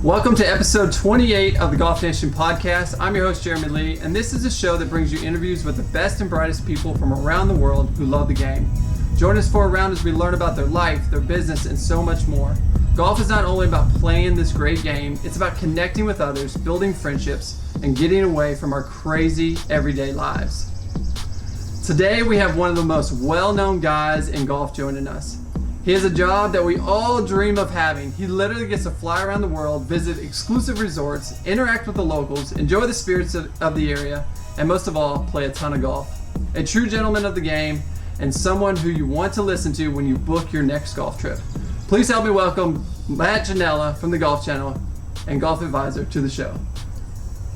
Welcome to episode 28 of the Golf Nation podcast. I'm your host, Jeremy Lee, and this is a show that brings you interviews with the best and brightest people from around the world who love the game. Join us for a round as we learn about their life, their business, and so much more. Golf is not only about playing this great game, it's about connecting with others, building friendships, and getting away from our crazy everyday lives. Today we have one of the most well-known guys in golf joining us. He has a job that we all dream of having. He literally gets to fly around the world, visit exclusive resorts, interact with the locals, enjoy the spirits of the area, and most of all, play a ton of golf. A true gentleman of the game, and someone who you want to listen to when you book your next golf trip. Please help me welcome Matt Ginella from the Golf Channel and Golf Advisor to the show.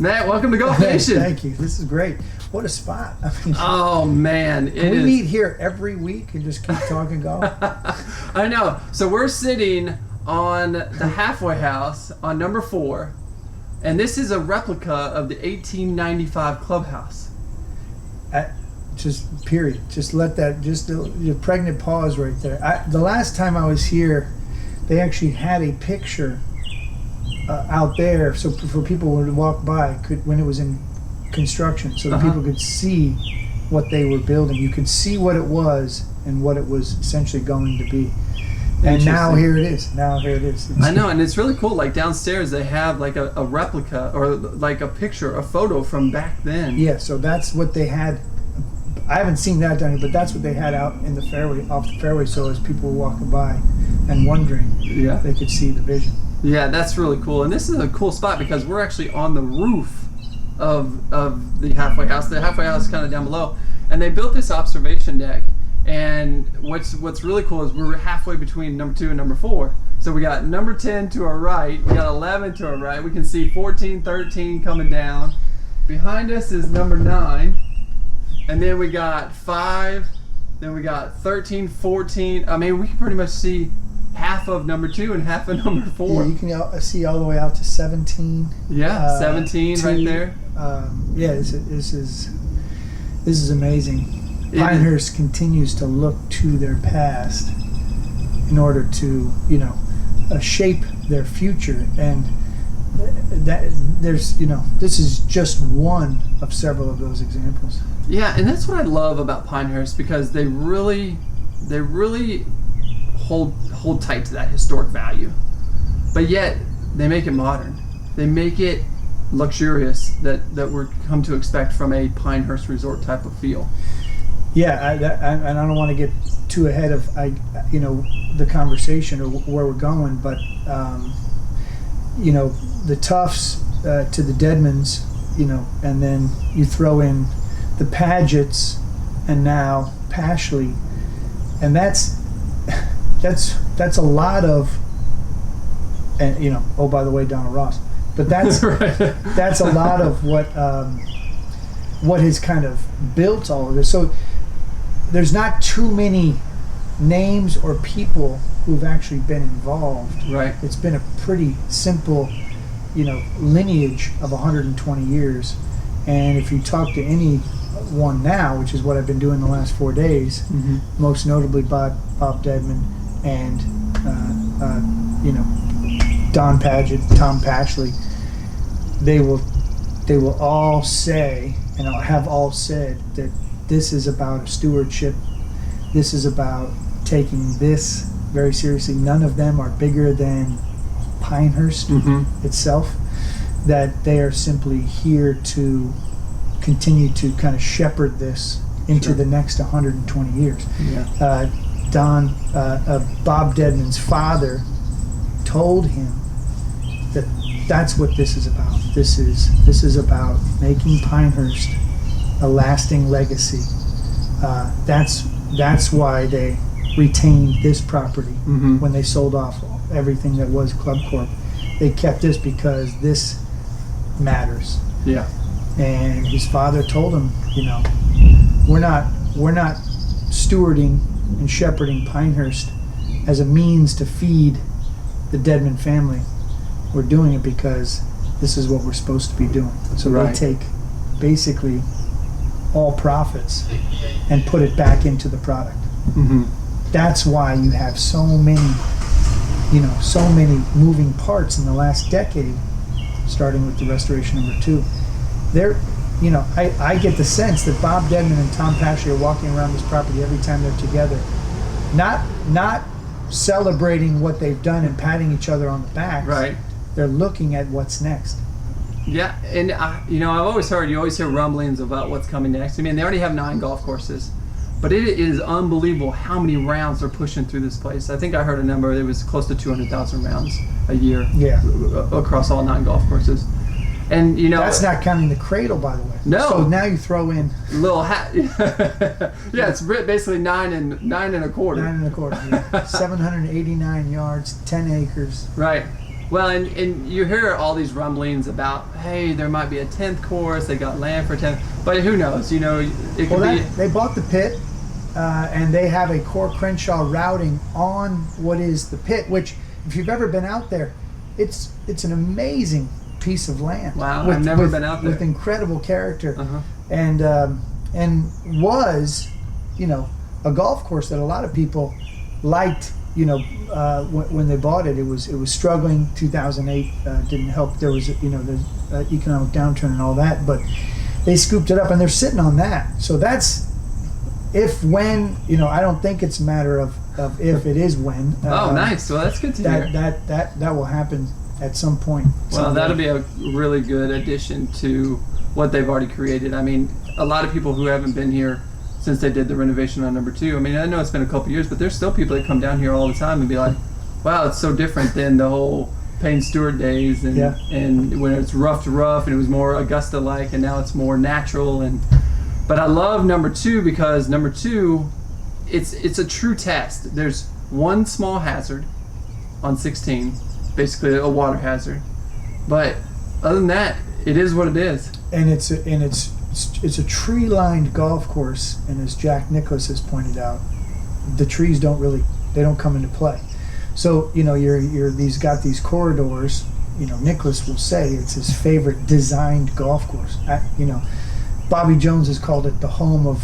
Matt, welcome to Golf Nation. Thank you. This is great. What a spot. I mean, oh man, can we meet here every week and just keep talking golf? I know. So we're sitting on the halfway house on number 4, and this is a replica of the 1895 clubhouse. Just period. Just let that, just the pregnant pause right there. The last time I was here, they actually had a picture out there, so for people who would walk by, when it was in construction, so that people could see what they were building. You could see what it was and what it was essentially going to be. And now here it is. I know, and it's really cool. Like downstairs, they have like a replica or like a picture, a photo from back then. Yeah, so that's what they had. I haven't seen that down here, but that's what they had out in the fairway, off the fairway. So as people were walking by and wondering, they could see the vision. Yeah, that's really cool. And this is a cool spot because we're actually on the roof of the halfway house. The halfway house is kind of down below, and they built this observation deck. And what's really cool is we're halfway between number 2 and number 4. So we got number 10 to our right, we got 11 to our right. We can see 14, 13 coming down. Behind us is number 9, and then we got 5. Then we got 13, 14. I mean, we can pretty much see half of number 2 and half of number 4. Yeah, you can see all the way out to 17. Yeah, 17 right there. This is amazing. Pinehurst continues to look to their past in order to, shape their future, and this is just one of several of those examples. Yeah, and that's what I love about Pinehurst, because they really hold tight to that historic value, but yet they make it modern. They make it luxurious that we're come to expect from a Pinehurst resort type of feel. Yeah, and I don't want to get too ahead of the conversation or where we're going, but the Tufts to the Deadmans, and then you throw in the Pagets and now Pashley, and that's a lot of, and oh, by the way, Donald Ross, but that's right. That's a lot of what has kind of built all of this. So there's not too many names or people who've actually been involved. Right. It's been a pretty simple, lineage of 120 years. And if you talk to anyone now, which is what I've been doing the last 4 days, most notably Bob Dedman and Don Paget, Tom Pashley, they will all say, and I'll have all said, that this is about a stewardship. This is about taking this very seriously. None of them are bigger than Pinehurst itself. That they are simply here to continue to kind of shepherd this into the next 120 years. Yeah. Bob Dedman's father told him that that's what this is about. This is about making Pinehurst a lasting legacy. That's why they retained this property when they sold off everything that was Club Corp. They kept this because this matters. Yeah. And his father told him, we're not stewarding and shepherding Pinehurst as a means to feed the Dedman family. We're doing it because this is what we're supposed to be doing. So they take basically all profits and put it back into the product. That's why you have so many so many moving parts in the last decade, starting with the restoration number 2. They're, I get the sense that Bob Dedman and Tom Pashley are walking around this property every time they're together, not celebrating what they've done and patting each other on the back. Right. They're looking at what's next. Yeah, and I've always heard, you always hear rumblings about what's coming next. I mean, they already have 9 golf courses, but it is unbelievable how many rounds they're pushing through this place. I think I heard a number, it was close to 200,000 rounds a year across all 9 golf courses. And that's not counting the Cradle, by the way. No. So now you throw in little hat. Yeah, it's basically 9 and a quarter. 9 and a quarter. Yeah. 789 yards, 10 acres. Right. Well, and you hear all these rumblings about, hey, there might be a 10th course. They got land for 10th, but who knows? It could be. They bought the pit, and they have a Core Crenshaw routing on what is the pit. Which, if you've ever been out there, it's an amazing piece of land. Wow, I've never been out there. With incredible character, and was, a golf course that a lot of people liked. When they bought it, it was struggling. 2008 didn't help. There was the economic downturn and all that, but they scooped it up and they're sitting on that. So that's when I don't think it's a matter of if, it is when. Oh, nice. Well, that's good to hear. That will happen at some point. Well, that'll be a really good addition to what they've already created. I mean, a lot of people who haven't been here since they did the renovation on number 2. I mean, I know it's been a couple years, but there's still people that come down here all the time and be like, wow, it's so different than the whole Payne Stewart days and when it's rough to rough and it was more Augusta-like, and now it's more natural. But I love number 2 because number 2, it's a true test. There's one small hazard on 16, basically a water hazard. But other than that, it is what it is. And it's a tree-lined golf course, and as Jack Nicklaus has pointed out, the trees don't come into play. So you've got these corridors. Nicklaus will say it's his favorite designed golf course. Bobby Jones has called it the home of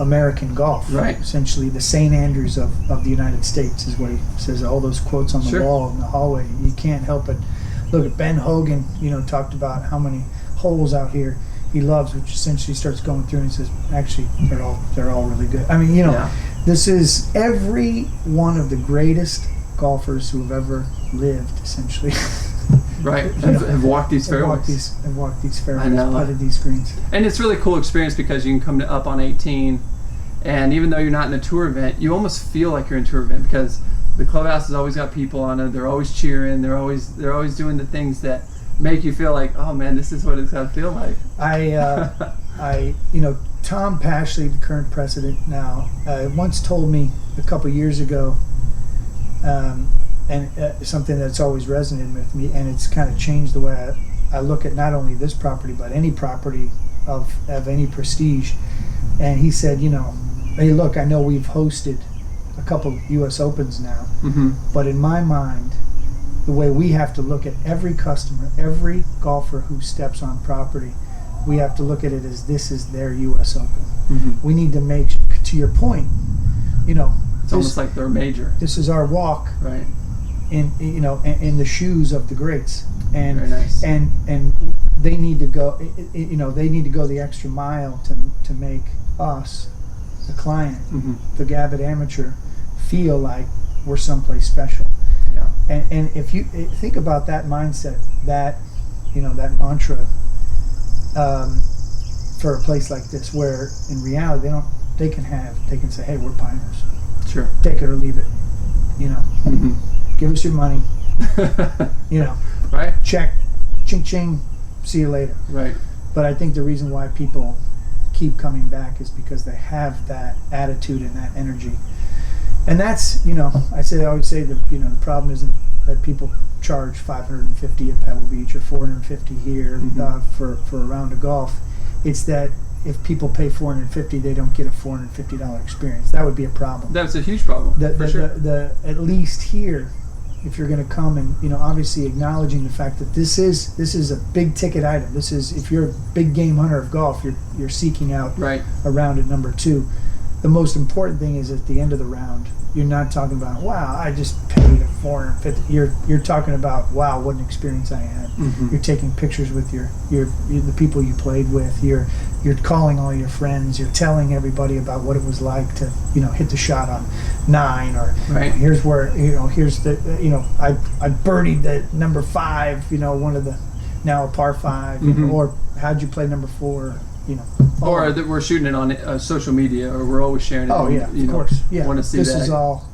American golf. Right. Essentially, the St. Andrews of the United States is what he says. All those quotes on the wall in the hallway. You can't help but look at Ben Hogan. Talked about how many holes out here he loves, which essentially starts going through and he says, actually, they're all really good. I mean, this is every one of the greatest golfers who have ever lived, essentially. Right, have walked these fairways. Have walked these fairways, I know. putted these greens. And it's a really cool experience because you can come up on 18, and even though you're not in a tour event, you almost feel like you're in a tour event because the clubhouse has always got people on it. They're always cheering. They're always doing the things that make you feel like, oh man, this is what it's gonna feel like. Tom Pashley, the current president now, once told me a couple years ago, and something that's always resonated with me, and it's kind of changed the way I look at not only this property but any property of any prestige. And he said, hey, look, I know we've hosted a couple U.S. Opens now, but in my mind, the way we have to look at every customer, every golfer who steps on property, we have to look at it as this is their U.S. Open. We need to make, to your point, it's almost like they're major. This is our walk, right? In the shoes of the greats, and very nice. and they need to go, they need to go the extra mile to make us, the client, the avid amateur, feel like we're someplace special. Yeah. And if you think about that mindset, that mantra, for a place like this, where in reality they can say, hey, we're pioneers. Sure. Take it or leave it. Give us your money. Right. Check, ching ching, see you later. Right. But I think the reason why people keep coming back is because they have that attitude and that energy. And that's, I always say that, the problem isn't that people charge $550 at Pebble Beach or $450 here for a round of golf. It's that if people pay $450, they don't get a $450 experience. That would be a problem. That's a huge problem. For sure. At least here, if you're going to come and obviously acknowledging the fact that this is a big ticket item. This is, if you're a big game hunter of golf, you're seeking out a round at number 2. The most important thing is at the end of the round, you're not talking about, wow, I just paid $450. You're talking about, wow, what an experience I had. You're taking pictures with the people you played with. You're calling all your friends. You're telling everybody about what it was like to hit the shot on 9, or here's where here's the I birdied the number 5. One of the now a par 5. Or how'd you play number 4? Or that we're shooting it on social media, or we're always sharing it. Oh yeah, of course. Yeah, want to see this that. is all.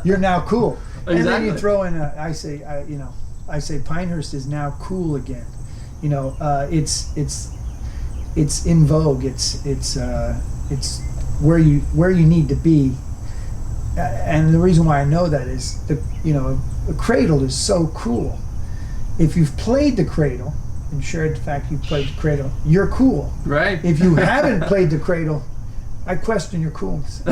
You're now cool. Exactly. And then you throw in I say Pinehurst is now cool again. It's in vogue. It's where you need to be. And the reason why I know that is the Cradle is so cool. If you've played the Cradle and shared the fact you've played the Cradle, you're cool. Right. If you haven't played the Cradle, I question your coolness.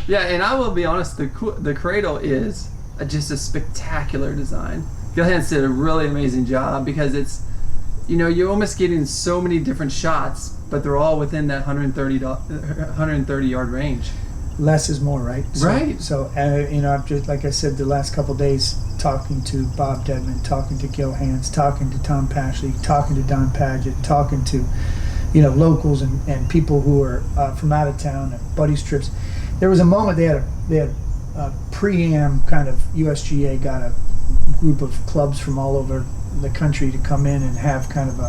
Yeah, and I will be honest, the Cradle is just a spectacular design. Gilhan's did a really amazing job, because it's, you're almost getting so many different shots, but they're all within that 130 yard range. Less is more, right? Right. So I've just, like I said, the last couple of days, talking to Bob Dedman, talking to Gil Hans, talking to Tom Pashley, talking to Don Padgett, talking to locals and people who are from out of town and buddies trips. There was a moment they had a pre-am kind of USGA got a group of clubs from all over the country to come in and have kind of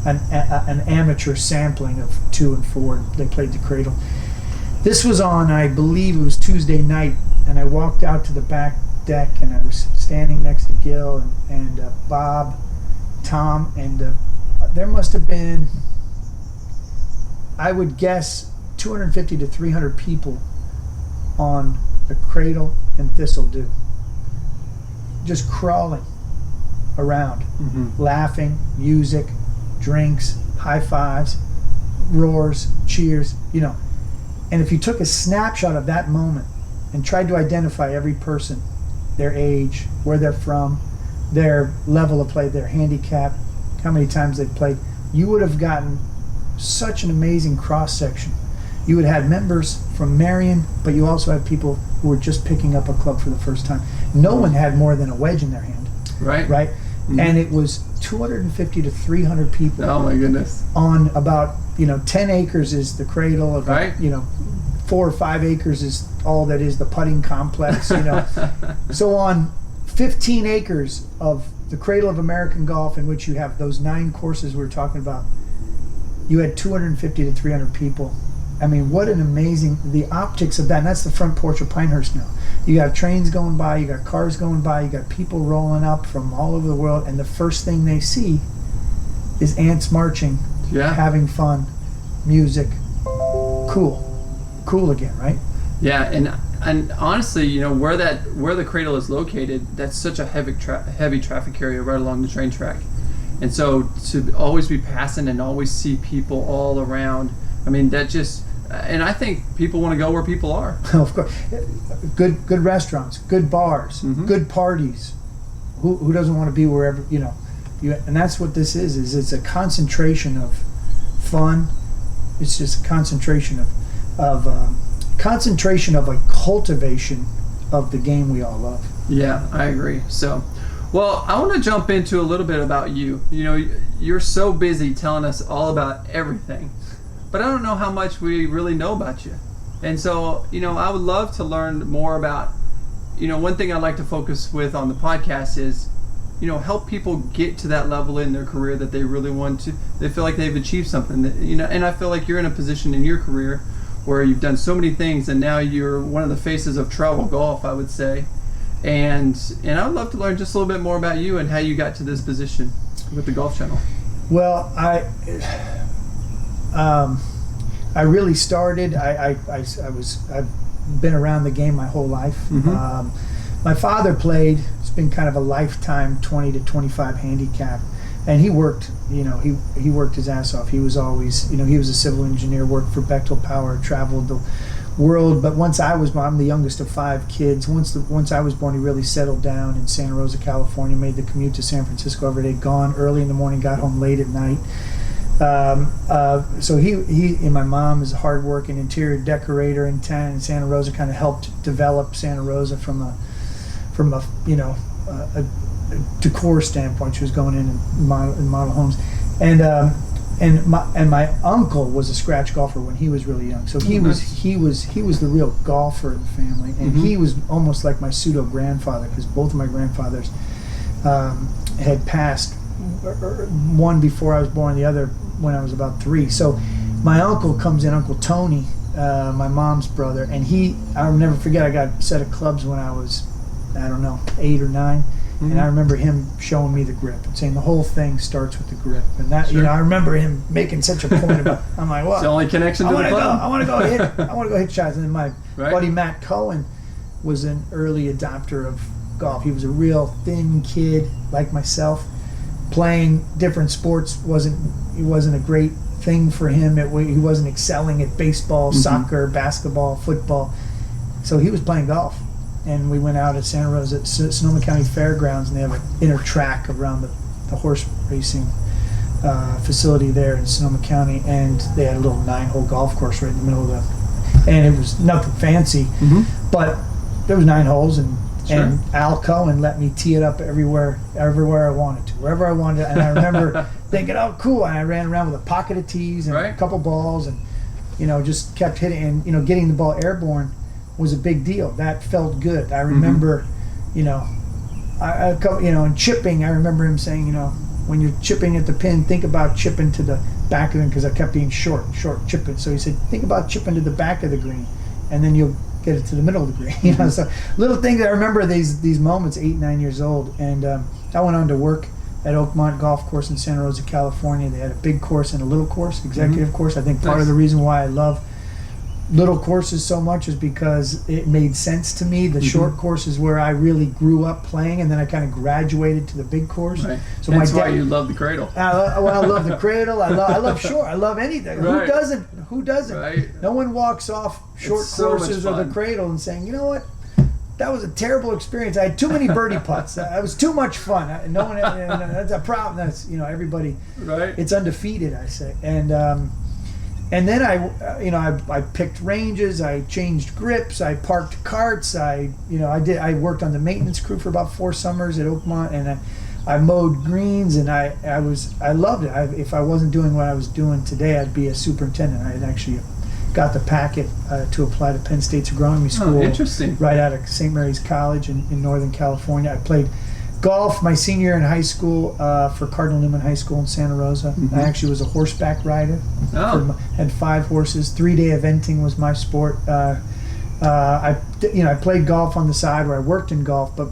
an amateur sampling of 2 and 4. They played the Cradle. This was on, I believe it was Tuesday night, and I walked out to the back deck, and I was standing next to Gil and Bob, Tom, and there must have been, I would guess, 250 to 300 people on the Cradle and Thistledew, just crawling around, laughing, music, drinks, high fives, roars, cheers, And if you took a snapshot of that moment and tried to identify every person, their age, where they're from, their level of play, their handicap, how many times they've played, you would have gotten such an amazing cross-section. You would have had members from Marion, but you also had people who were just picking up a club for the first time. No one had more than a wedge in their hand. Right? And it was 250 to 300 people. Oh my goodness. On about 10 acres is the Cradle, about 4 or 5 acres is all that is the putting complex. So on 15 acres of the Cradle of American Golf, in which you have those 9 courses we were talking about, you had 250 to 300 people. I mean, what an amazing, the optics of that. And that's the front porch of Pinehurst now. You got trains going by, you got cars going by, you got people rolling up from all over the world, and the first thing they see is ants marching, having fun, music, cool again, right? Yeah, and honestly, where the Cradle is located, that's such a heavy traffic area right along the train track, and so to always be passing and always see people all around, I mean, that just, and I think people want to go where people are. Of course, good restaurants, good bars, good parties. Who doesn't want to be wherever and that's what this is it's a concentration of fun. It's just a concentration of a cultivation of the game we all love. Yeah, I agree. So, well, I want to jump into a little bit about you. You're so busy telling us all about everything, but I don't know how much we really know about you. And so, I would love to learn more about, one thing I'd like to focus with on the podcast is, help people get to that level in their career that they really want to. They feel like they've achieved something that, and I feel like you're in a position in your career where you've done so many things, and now you're one of the faces of travel golf, I would say. And I'd love to learn just a little bit more about you and how you got to this position with the Golf Channel. Well, I really started. I've been around the game my whole life. My father played. It's been kind of a lifetime 20 to 25 handicap, and he worked. He worked his ass off. He was always, he was a civil engineer, worked for Bechtel Power, traveled the world. But once I was born, I'm the youngest of 5 kids. Once I was born, he really settled down in Santa Rosa, California. Made the commute to San Francisco every day. Gone early in the morning, got home late at night. So he and my mom is a hardworking interior decorator in town in Santa Rosa. Kind of helped develop Santa Rosa from a decor standpoint. She was going in and model homes, and my uncle was a scratch golfer when he was really young. So he was the real golfer in the family, and he was almost like my pseudo grandfather, because both of my grandfathers had passed. One before I was born, the other when I was about 3. So my uncle comes in, Uncle Tony, my mom's brother, and I'll never forget, I got a set of clubs when I was, I don't know, 8 or 9. And I remember him showing me the grip and saying the whole thing starts with the grip. And that, I remember him making such a point about. I'm like, well, it's the only connection to the club. I want to go hit shots. And then my buddy Matt Cohen was an early adopter of golf. He was a real thin kid like myself. Playing different sports wasn't a great thing for him. He wasn't excelling at baseball, soccer, basketball, football. So he was playing golf. And we went out at Santa Rosa at Sonoma County Fairgrounds, and they have an inner track around the horse racing facility there in Sonoma County, and they had a little 9-hole golf course right in the middle of and it was nothing fancy, but there was 9 holes, and Al Cohen let me tee it up everywhere I wanted to, wherever I wanted to. And I remember thinking, oh, cool, and I ran around with a pocket of tees and a couple balls, and just kept hitting, and getting the ball airborne was a big deal. That felt good. I remember, and chipping. I remember him saying, when you're chipping at the pin, think about chipping to the back of it, because I kept being short chipping. So he said, think about chipping to the back of the green, and then you'll get it to the middle of the green. So little things. I remember these moments, 8, 9 years old, and I went on to work at Oakmont Golf Course in Santa Rosa, California. They had a big course and a little course, executive course. I think part of the reason why I love little courses so much is because it made sense to me. The short course is where I really grew up playing, and then I kind of graduated to the big course. So that's why you love the Cradle. I love the Cradle. I love short. I love anything. Who doesn't? No one walks off short courses or the Cradle and saying, you know what, that was a terrible experience. I had too many birdie putts. It was too much fun. No one. That's a problem. That's everybody. It's undefeated, I say, and then I picked ranges, I changed grips, I parked carts, I worked on the maintenance crew for about 4 summers at Oakmont, and I mowed greens, and I loved it. If I wasn't doing what I was doing today, I'd be a superintendent. I had actually got the packet to apply to Penn State's agronomy school. Interesting. Right out of St. Mary's College in Northern California. I played golf my senior year in high school for Cardinal Newman High School in Santa Rosa. I actually was a horseback rider. Had 5 horses. 3-day eventing was my sport. I played golf on the side where I worked in golf, but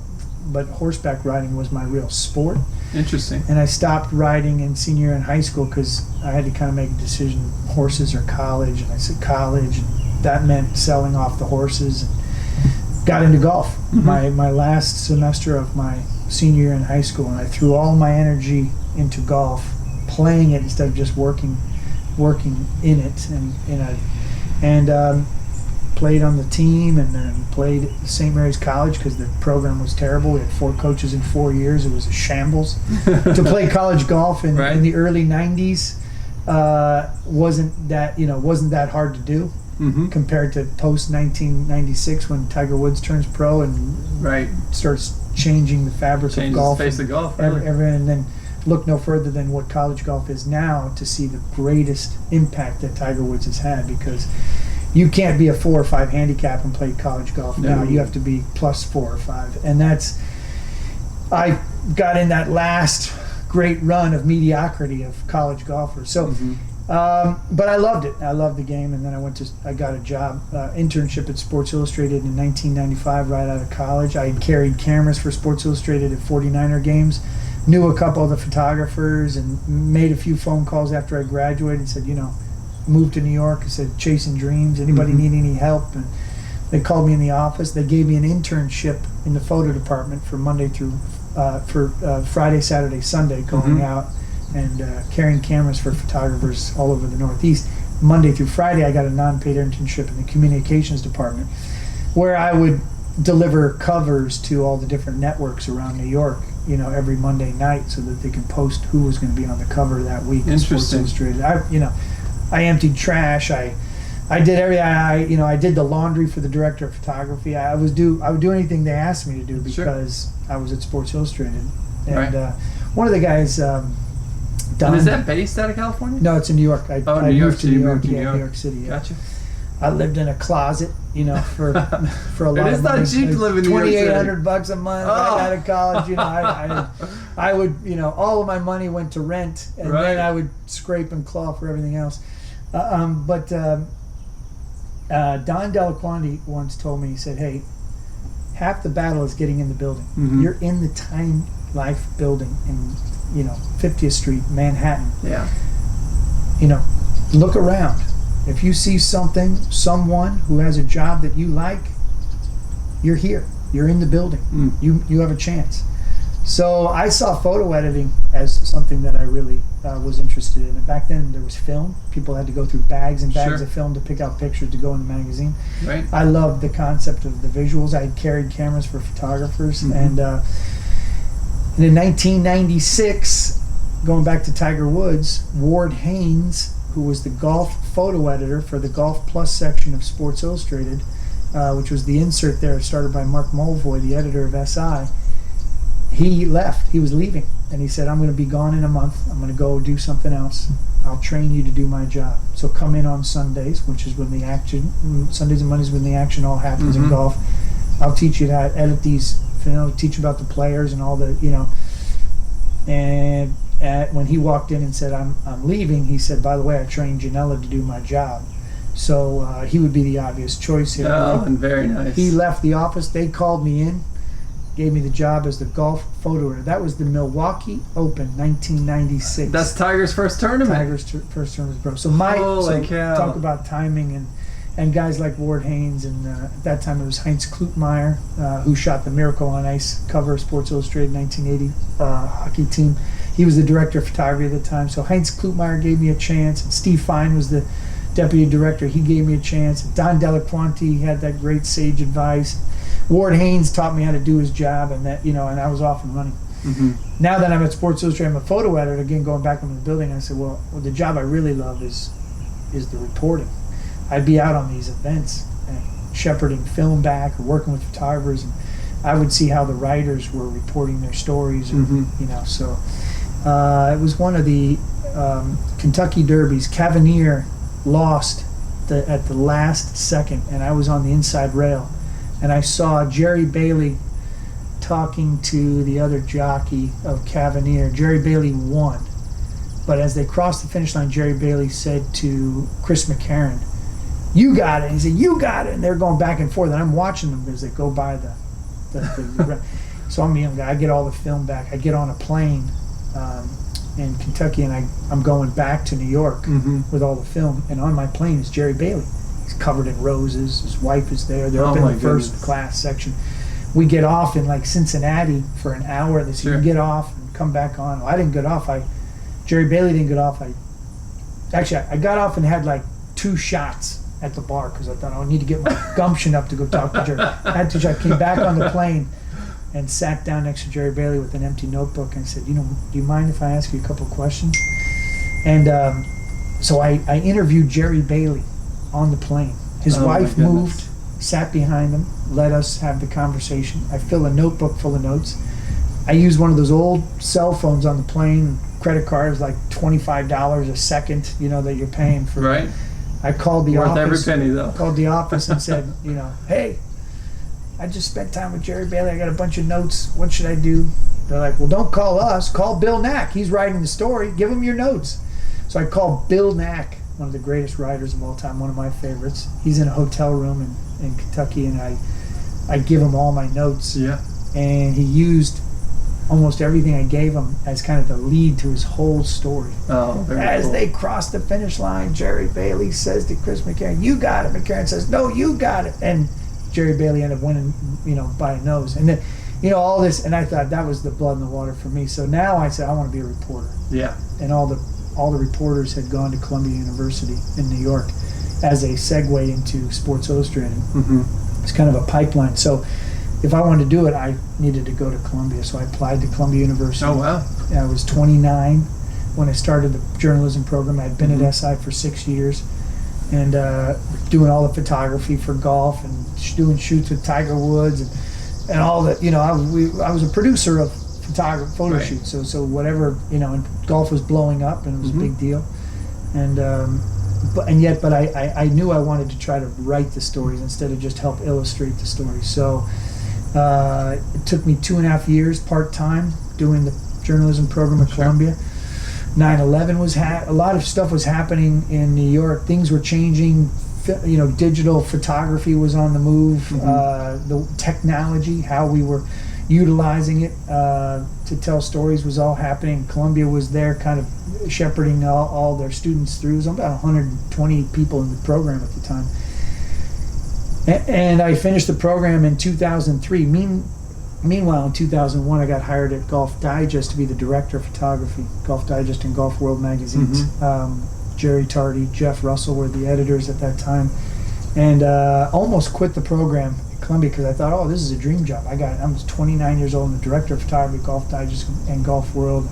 horseback riding was my real sport. Interesting. And I stopped riding in senior year in high school because I had to kind of make a decision, horses or college. And I said college, and that meant selling off the horses. And got into golf my last semester of my senior year in high school, and I threw all my energy into golf, playing it instead of just working in it, and played on the team, and then played at St. Mary's College because the program was terrible. We had 4 coaches in 4 years. It was a shambles. To play college golf in the early 90s wasn't that hard to do. Compared to post 1996 when Tiger Woods turns pro and starts changing the fabric of golf. Changes the face of golf. And then look no further than what college golf is now to see the greatest impact that Tiger Woods has had, because you can't be a 4 or 5 handicap and play college golf now. You have to be plus 4 or 5. And I got in that last great run of mediocrity of college golfers. So but I loved it. I loved the game, and then I got a job, internship at Sports Illustrated in 1995 right out of college. I had carried cameras for Sports Illustrated at 49er games, knew a couple of the photographers, and made a few phone calls after I graduated. Said, moved to New York. I said, chasing dreams. Anybody need any help? And they called me in the office. They gave me an internship in the photo department for Monday through Friday, Saturday, Sunday, going out and carrying cameras for photographers all over the Northeast. Monday through Friday, I got a non-paid internship in the communications department, where I would deliver covers to all the different networks around New York every Monday night so that they could post who was going to be on the cover that week of Sports Interesting. Illustrated. I emptied trash. I did I did the laundry for the director of photography. I would do anything they asked me to do because I was at Sports Illustrated. And one of the guys, Don. And is that based out of California? No, it's in New York. I New York. moved to New York. New York City. Yeah. Gotcha. I lived in a closet, for a lot of money. It's not cheap to live in New York City. $2,800 a month right out of college. I would, all of my money went to rent, and then I would scrape and claw for everything else. But Don Delaquanti once told me, he said, "Hey, half the battle is getting in the building. Mm-hmm. You're in the Time Life building in, 50th Street, Manhattan. Yeah. Look around. If you see someone who has a job that you like, you're here. You're in the building. You have a chance." So I saw photo editing as something that I really was interested in. And back then there was film. People had to go through bags and bags of film to pick out pictures to go in the magazine. Right. I loved the concept of the visuals. I had carried cameras for photographers. And in 1996, going back to Tiger Woods, Ward Haynes, who was the golf photo editor for the Golf Plus section of Sports Illustrated, which was the insert there started by Mark Mulvoy, the editor of SI, he left. He was leaving. And he said, "I'm going to be gone in a month. I'm going to go do something else. I'll train you to do my job. So come in on Sundays, which is when the action, Sundays and Mondays when the action all happens in golf. I'll teach you how to edit these, teach you about the players and all the, And when he walked in and said, I'm leaving, he said, "By the way, I trained Ginella to do my job." So he would be the obvious choice here. Oh, and very nice. He left the office. They called me in, gave me the job as the golf photo editor. That was the Milwaukee Open, 1996. That's Tiger's first tournament. Tiger's first tournament, bro. So cow. Talk about timing and guys like Ward Haynes, and at that time it was Heinz Klutmeyer, who shot the Miracle on Ice cover of Sports Illustrated 1980 hockey team. He was the director of photography at the time. So Heinz Klutmeyer gave me a chance, and Steve Fine was the deputy director. He gave me a chance. Don Delaquanti had that great sage advice. Ward Haynes taught me how to do his job, and that and I was off and running. Now that I'm at Sports Illustrated, I'm a photo editor. Again, going back into the building, I said, well, the job I really love is the reporting. I'd be out on these events and shepherding film back or working with photographers, and I would see how the writers were reporting their stories. So it was one of the Kentucky Derbies. Cavanier lost at the last second, and I was on the inside rail, and I saw Jerry Bailey talking to the other jockey of Cavanier. Jerry Bailey won, but as they crossed the finish line, Jerry Bailey said to Chris McCarron, "You got it." And he said, "You got it." And they're going back and forth, and I'm watching them as they go by the so I'm a young guy. I get all the film back. I get on a plane in Kentucky, and I'm going back to New York with all the film. And on my plane is Jerry Bailey. He's covered in roses. His wife is there. They're up in the first class section. We get off in Cincinnati for an hour. They said, "You can get off and come back on." Well, I didn't get off. Jerry Bailey didn't get off. I got off and had 2 shots at the bar because I thought I need to get my gumption up to go talk to Jerry. I came back on the plane and sat down next to Jerry Bailey with an empty notebook and said, "Do you mind if I ask you a couple questions?" And so I interviewed Jerry Bailey on the plane. His wife moved, sat behind him, let us have the conversation. I fill a notebook full of notes. I use one of those old cell phones on the plane. Credit cards $25 a second, that you're paying for. Right. I called the office. Worth every penny, though. Called the office and said, "Hey, I just spent time with Jerry Bailey. I got a bunch of notes. What should I do?" They're like, "Well, don't call us. Call Bill Nack. He's writing the story. Give him your notes." So I called Bill Nack, one of the greatest writers of all time, one of my favorites. He's in a hotel room in Kentucky, and I give him all my notes. Yeah. And he used almost everything I gave him as kind of the lead to his whole story. Oh, very As cool. they cross the finish line, Jerry Bailey says to Chris McCarron, "You got it." McCarron says, "No, you got it." And Jerry Bailey ended up winning, by a nose. And then, all this, and I thought that was the blood in the water for me. So now I said, I want to be a reporter. Yeah. And all the reporters had gone to Columbia University in New York as a segue into Sports Illustrated. It's kind of a pipeline. So if I wanted to do it, I needed to go to Columbia. So I applied to Columbia University. Oh, wow. I was 29 when I started the journalism program. I'd been at SI for 6 years, and doing all the photography for golf and doing shoots with Tiger Woods and all that. I was a producer of photo shoots. So whatever, and golf was blowing up, and it was a big deal. And but I knew I wanted to try to write the stories instead of just help illustrate the stories. So it took me 2.5 years part-time doing the journalism program at Columbia. 9/11 was a lot of stuff was happening in New York. Things were changing. Digital photography was on the move. The technology, how we were utilizing it to tell stories, was all happening. Columbia was there kind of shepherding all their students through. It was about 120 people in the program at the time. And I finished the program in 2003. Meanwhile, in 2001, I got hired at Golf Digest to be the director of photography. Golf Digest and Golf World magazines. Jerry Tardy, Jeff Russell were the editors at that time. And almost quit the program at Columbia because I thought, oh, this is a dream job. I was 29 years old and the director of photography, Golf Digest and Golf World.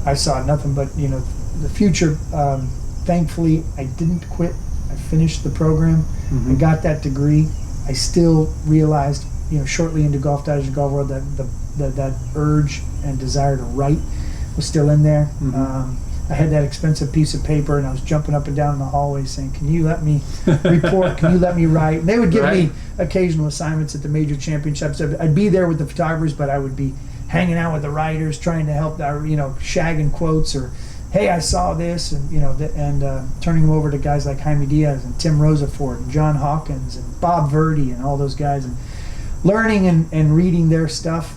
I saw nothing but, the future. Thankfully, I didn't quit. I finished the program. I got that degree. I still realized, shortly into Golf Digest and Golf World, that urge and desire to write was still in there. I had that expensive piece of paper, and I was jumping up and down in the hallway saying, can you let me report? Can you let me write? And they would give me occasional assignments at the major championships. I'd be there with the photographers, but I would be hanging out with the writers, trying to help, shagging quotes, or, hey, I saw this, and, turning them over to guys like Jaime Diaz and Tim Rosafort and John Hawkins and Bob Verdi and all those guys, and learning and reading their stuff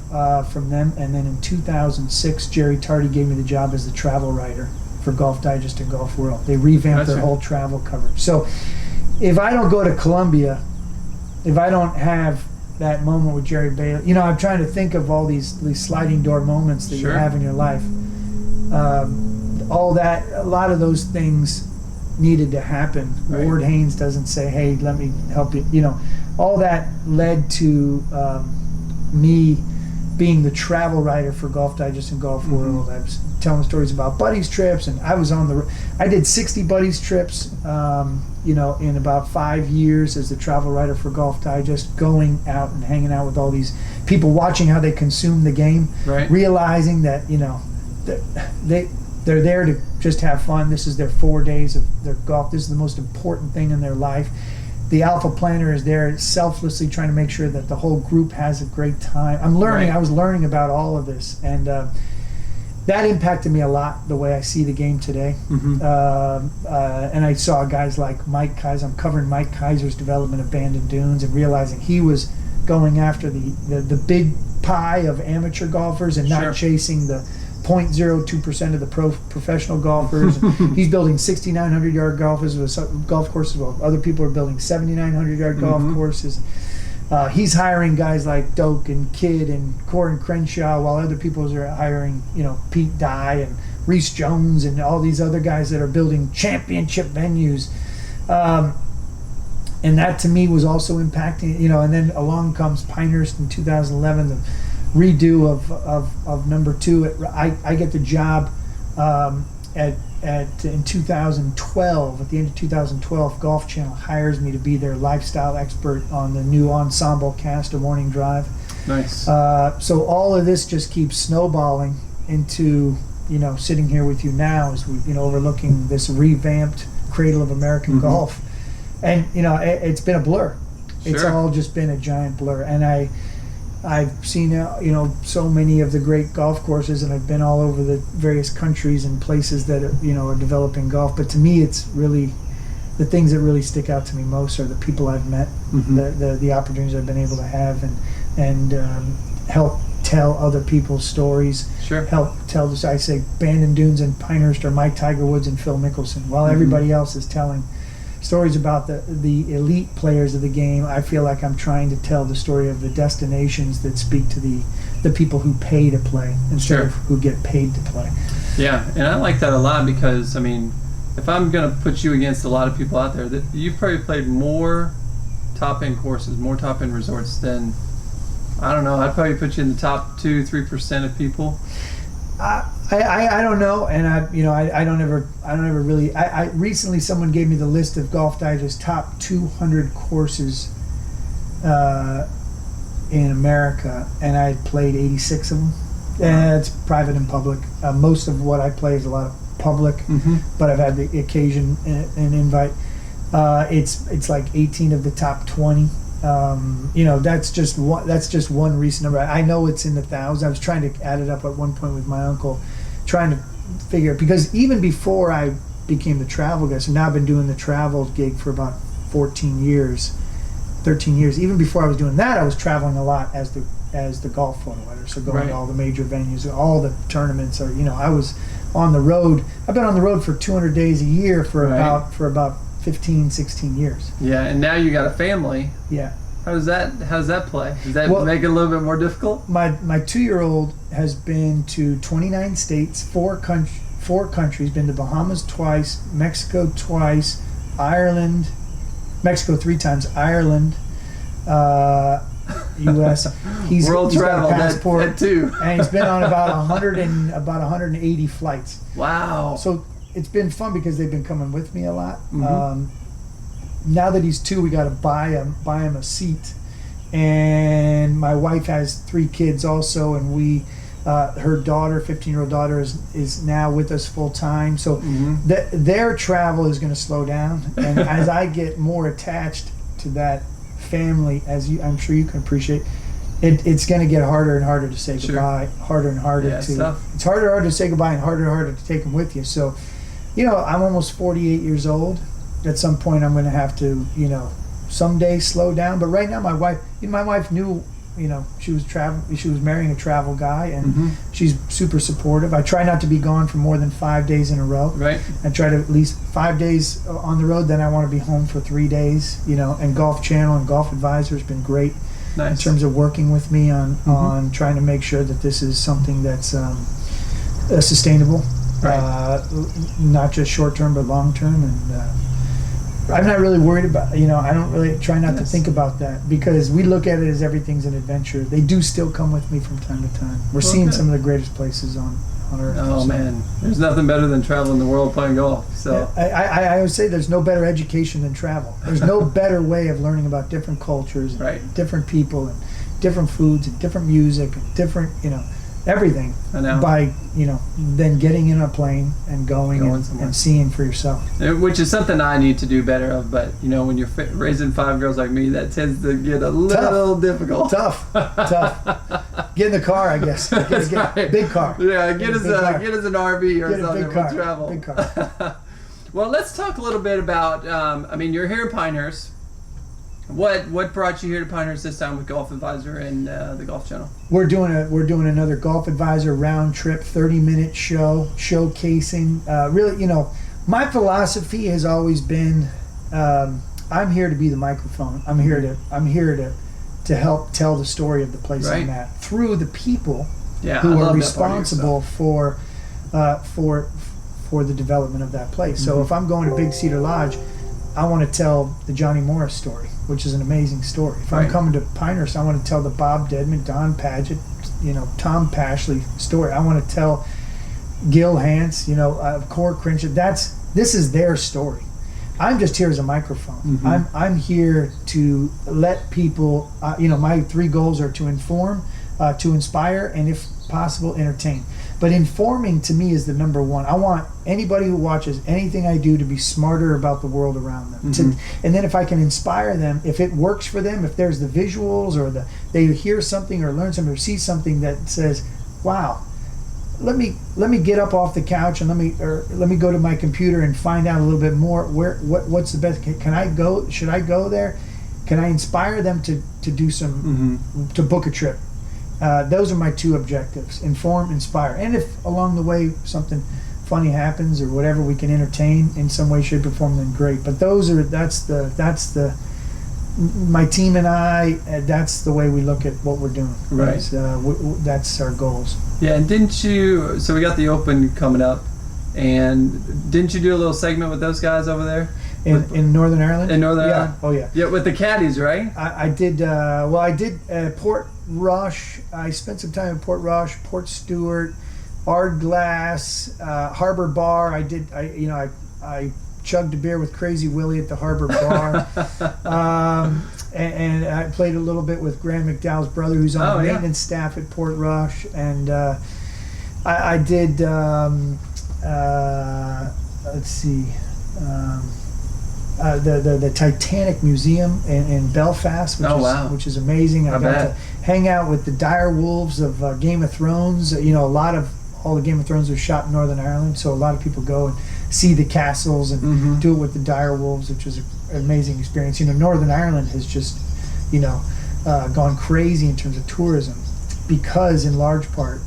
from them. And then in 2006, Jerry Tardy gave me the job as the travel writer for Golf Digest and Golf World. They revamped their whole travel coverage. So if I don't go to Columbia, if I don't have that moment with Jerry Bailey, I'm trying to think of all these sliding door moments that you have in your life. All that, a lot of those things needed to happen. Ward Haynes doesn't say, hey, let me help you. All that led to me being the travel writer for Golf Digest and Golf World. I was telling stories about buddies trips, and I did 60 buddies trips, in about 5 years as the travel writer for Golf Digest, going out and hanging out with all these people, watching how they consume the game, realizing that, they're there to just have fun. This is their 4 days of their golf. This is the most important thing in their life. The alpha planner is there selflessly trying to make sure that the whole group has a great time. I'm learning. I was learning about all of this, and that impacted me a lot, the way I see the game today. And I saw guys like Mike Kaiser. I'm covering Mike Kaiser's development of Bandon Dunes and realizing he was going after the big pie of amateur golfers and not chasing the 0.02% of the professional golfers. He's building 6,900-yard golf courses while other people are building 7,900-yard golf courses. He's hiring guys like Doak and Kidd and Corin Crenshaw, while other people are hiring, Pete Dye and Reese Jones and all these other guys that are building championship venues. And that to me was also impacting, and then along comes Pinehurst in 2011, the redo of number 2. I get the job in 2012. At the end of 2012, Golf Channel hires me to be their lifestyle expert on the new ensemble cast of Morning Drive. Nice. So all of this just keeps snowballing into sitting here with you now as we overlooking this revamped Cradle of American golf, and it's been a blur. It's all just been a giant blur, and I've seen so many of the great golf courses, and I've been all over the various countries and places that are developing golf. But to me, it's really the things that really stick out to me most are the people I've met, the opportunities I've been able to have, and help tell other people's stories. Help tell this. I say Bandon Dunes and Pinehurst are my Tiger Woods and Phil Mickelson, while everybody else is telling stories about the elite players of the game. I feel like I'm trying to tell the story of the destinations that speak to the people who pay to play instead of who get paid to play. Yeah, and I like that a lot because, if I'm going to put you against a lot of people out there, that you've probably played more top-end courses, more top-end resorts than I don't know. I'd probably put you in the top 2-3% of people. I don't know, and I don't ever really. I recently someone gave me the list of Golf Digest's top 200 courses in America, and I played 86 of them. And it's private and public. Most of what I play is a lot of public, but I've had the occasion and invite. It's like 18 of the top 20. That's just one recent number. I know it's in the thousands. I was trying to add it up at one point with my uncle, trying to figure it, because even before I became the travel guy, so now I've been doing the travel gig for about 13 years. Even before I was doing that, I was traveling a lot as the golf photo editor, so going to all the major venues, all the tournaments. Or I was on the road. I've been on the road for 200 days a year for about 15, 16 years. Yeah, and now you got a family. Yeah. How's that play? Does that make it a little bit more difficult? My 2-year-old has been to 29 states, four countries, been to Bahamas twice, Mexico twice, Ireland, Mexico 3 times, Ireland, U.S. He's world travel, got a passport, that too. and he's been on about 180 flights. Wow. So it's been fun because they've been coming with me a lot. Now that he's 2, we got to buy him a seat. And my wife has 3 kids also, and her daughter, 15-year-old daughter, is now with us full time. So their travel is going to slow down, and as I get more attached to that family, I'm sure you can appreciate, it's going to get harder and harder to say goodbye. Harder and harder to. It's tough. It's harder and harder to say goodbye, and harder to take them with you. So, I'm almost 48 years old. At some point, I'm going to have to, someday slow down. But right now, my wife knew, she was marrying a travel guy, and she's super supportive. I try not to be gone for more than 5 days in a row. Right. I try to at least 5 days on the road. Then I want to be home for 3 days. And Golf Channel and Golf Advisor has been great in terms of working with me on trying to make sure that this is something that's sustainable, not just short term but long term. And I'm not really worried about, I don't really try not to think about that, because we look at it as everything's an adventure. They do still come with me from time to time. We're seeing some of the greatest places on earth. Oh, man. There's nothing better than traveling the world playing golf. So I always say there's no better education than travel. There's no better way of learning about different cultures, and different people, and different foods, and different music, and different, everything by then getting in a plane and going and seeing for yourself, which is something I need to do better of. But when you're raising 5 girls like me, that tends to get a little difficult. Tough. Get in the car, I guess. Big car. Yeah, get us an RV or something. Big car. Well, let's talk a little bit about. You're here in Pinehurst. What brought you here to Pinehurst this time with Golf Advisor and the Golf Channel? We're doing another Golf Advisor round trip 30-minute show showcasing. Really, my philosophy has always been, I'm here to be the microphone. I'm here to help tell the story of the place I'm at through the people who are responsible for the development of that place. So if I'm going to Big Cedar Lodge, I want to tell the Johnny Morris story, which is an amazing story. If I'm coming to Pinehurst, I want to tell the Bob Dedman, Don Paget, Tom Pashley story. I want to tell Gil Hance, Core Crenshaw. This is their story. I'm just here as a microphone. I'm here to let people. My 3 goals are to inform, to inspire, and if possible, entertain. But informing to me is the number one. I want anybody who watches anything I do to be smarter about the world around them. And then if I can inspire them, if it works for them, if there's the visuals or they hear something or learn something or see something that says, wow, let me get up off the couch and let me go to my computer and find out a little bit more. What's the best? Can I go? Should I go there? Can I inspire them to do some to book a trip? Those are my 2 objectives: inform, inspire. And if along the way something funny happens or whatever, we can entertain in some way, shape, or form, then great. But my team and I. That's the way we look at what we're doing. Right. That's our goals. Yeah, and didn't you? So we got the Open coming up, and didn't you do a little segment with those guys over there? in Northern Ireland. In Northern Ireland? Oh yeah. Yeah, with the caddies, right? I did. Well, I did Port Rush. I spent some time in Port Rush, Port Stewart, Ardglass, Harbor Bar. I chugged a beer with Crazy Willie at the Harbor Bar. And I played a little bit with Graham McDowell's brother, who's on the maintenance staff at Port Rush. And I did, let's see, the Titanic Museum in Belfast, which is amazing. I got to hang out with the dire wolves of Game of Thrones. You know, all the Game of Thrones was shot in Northern Ireland, so a lot of people go and see the castles and do it with the dire wolves, which is an amazing experience. You know, Northern Ireland has just, gone crazy in terms of tourism because, in large part,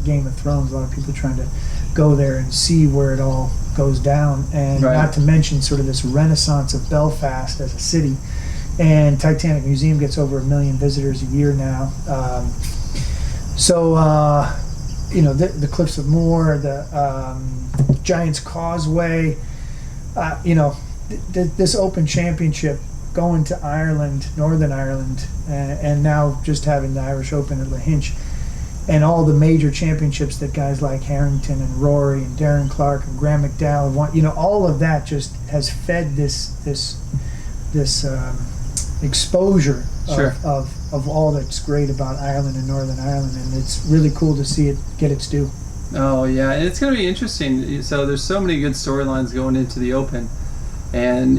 Game of Thrones. A lot of people trying to go there and see where it all goes down, and not to mention sort of this renaissance of Belfast as a city. And Titanic Museum gets over 1 million visitors a year now. The Cliffs of Moher, the Giant's Causeway, this Open Championship, going to Ireland, Northern Ireland, and now just having the Irish Open at Lahinch, and all the major championships that guys like Harrington and Rory and Darren Clark and Graham McDowell have won. All of that just has fed this exposure of all that's great about Ireland and Northern Ireland, and it's really cool to see it get its due. Oh yeah, and it's going to be interesting. So there's so many good storylines going into the Open, and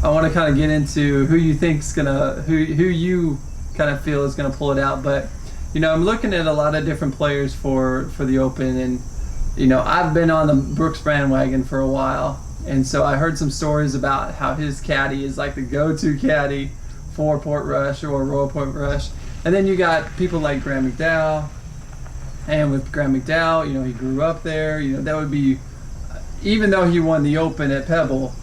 I want to kind of get into who you think's who you kind of feel is gonna pull it out. But I'm looking at a lot of different players for the Open, and I've been on the Brooks bandwagon for a while. And so I heard some stories about how his caddy is like the go-to caddy for Port Rush or Royal Port Rush. And then you got people like Graham McDowell. And with Graham McDowell, he grew up there. That would be, even though he won the Open at Pebble,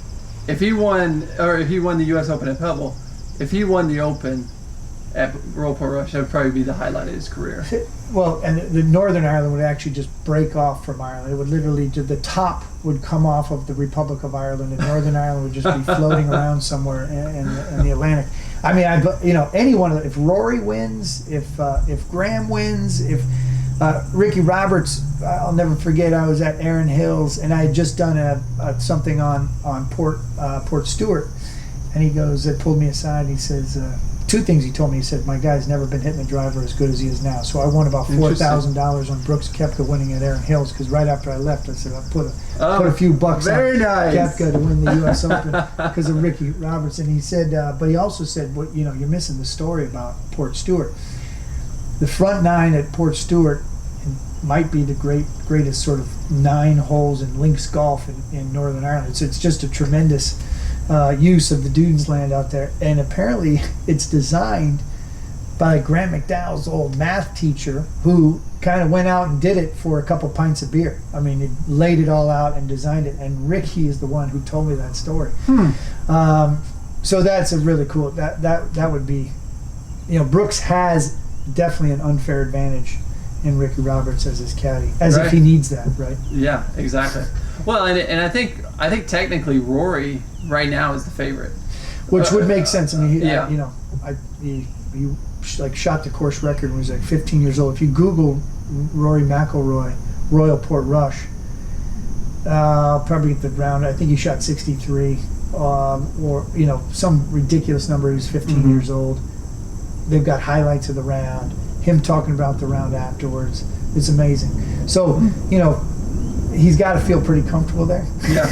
if he won the U.S. Open at Pebble, if he won the Open at Royal Port Rush, that would probably be the highlight of his career. Well, and the Northern Ireland would actually just break off from Ireland. It would literally, the top would come off of the Republic of Ireland, and Northern Ireland would just be floating around somewhere in the Atlantic. I mean, any one of them. If Rory wins, if Graham wins, if Ricky Roberts, I'll never forget. I was at Erin Hills, and I had just done something on Port Stewart, and they pulled me aside. And he says. Two things he told me. He said, my guy's never been hitting a driver as good as he is now. So I won about $4,000 on Brooks Koepka winning at Erin Hills, because right after I left, I said, I'll put a few bucks on Koepka to win the U.S. Open because of Ricky Roberts. And he said, but he also said, you're missing the story about Port Stewart. The front nine at Port Stewart might be the greatest sort of 9 holes in links golf in Northern Ireland. So it's just a tremendous use of the Dunes land out there, and apparently it's designed by Graham McDowell's old math teacher, who kind of went out and did it for a couple pints of beer. I mean, he laid it all out and designed it, and Ricky is the one who told me that story. So that's a really cool, that would be, Brooks has definitely an unfair advantage in Ricky Roberts as his caddy, if he needs that, right? Yeah, exactly. Well, and I think technically Rory right now is the favorite, which would make sense. I mean, he shot the course record when he was like 15 years old. If you Google Rory McIlroy Royal Port Rush, probably get the round. I think he shot 63, or some ridiculous number. He was 15 years old. They've got highlights of the round. Him talking about the round afterwards. It's amazing. So, he's got to feel pretty comfortable there. Yeah.